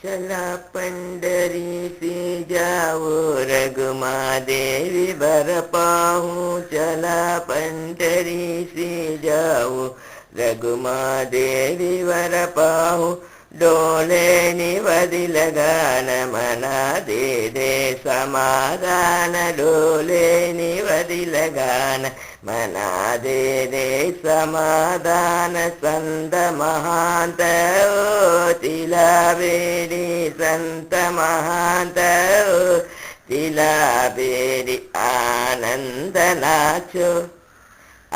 चला पंडरी से जाओ रघुमा देवी बर पाहूँ चला पंडरी से जाओ रघुमा देवी बर पाहूँ डोले निवदि लगान मना दे दे समाधान डोले निवदि लगान मना दे दे समाधान संत महांत ओ तिला बेरी संत महांत ओ तिला बेरी आनंद नाचो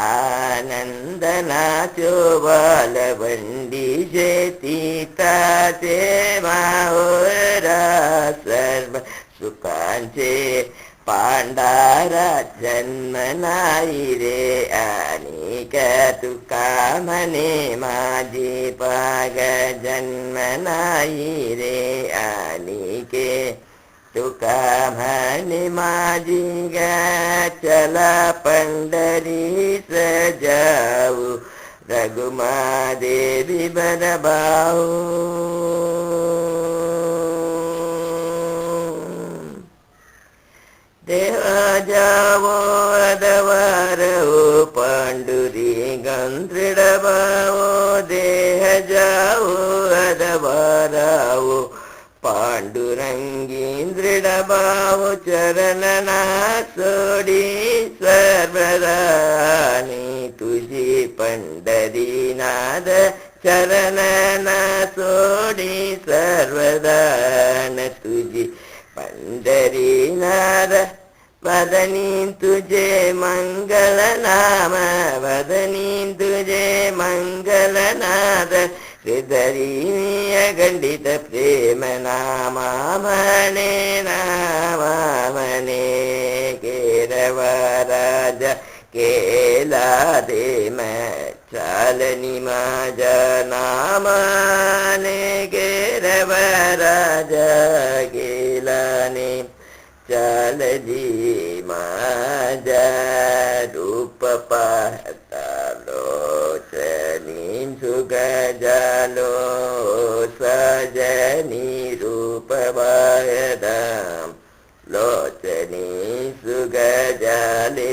आनंद नाचो बालवंडी शेतीता चे माहोरा सर्व सुखांचे पांडारा जन्म नाही रे अनेक तुका म्हणे माझी पाग जन्म नाही रे अनेके तुका म्हणे माझी ग चला पंढरी सजाऊ रघुमा देवी बर बाहू देह जावो अदवार हो पांडुरी गंत्रिड बावो देह जावो अदवार हो पांडुरंगींद्रिड बावो चरणना सोडी सर्वदानी तुझी पंढरी नाद चरणना सोडी सर्वदान तुझी पंढरी नाद वदनी तुझे मंगल नाम वदनी तुझे मंगल नाद हृदय अगंडित प्रेम नामा मने केरवराज केला दे मैं चालनी माजा नामाने केरवराज केलाने चाल जी माजा रूप पाहता लोचनी सुख जालो सजनी रूप वायदाम लोचनी सुख जाले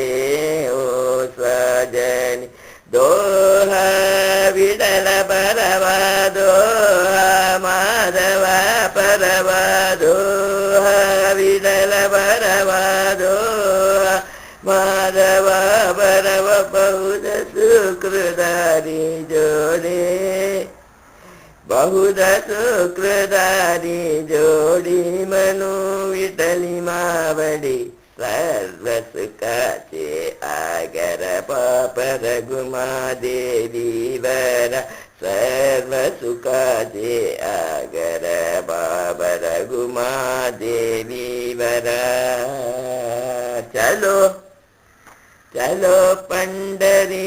ओ सजनी दोहा विडल परवा दोहा माधव परवा दोहा विडल परवा दोहा माधव परव बहुत सुकृदारी जोड़े बहुत सुकृदारी जोड़ी मनु विठली मावड़ी सर्व सुखाचे आगर पाप रघुमा देवी वर सर्व सुखाचे आगर पाप रघुमा देवी वर चलो चलो पंडरी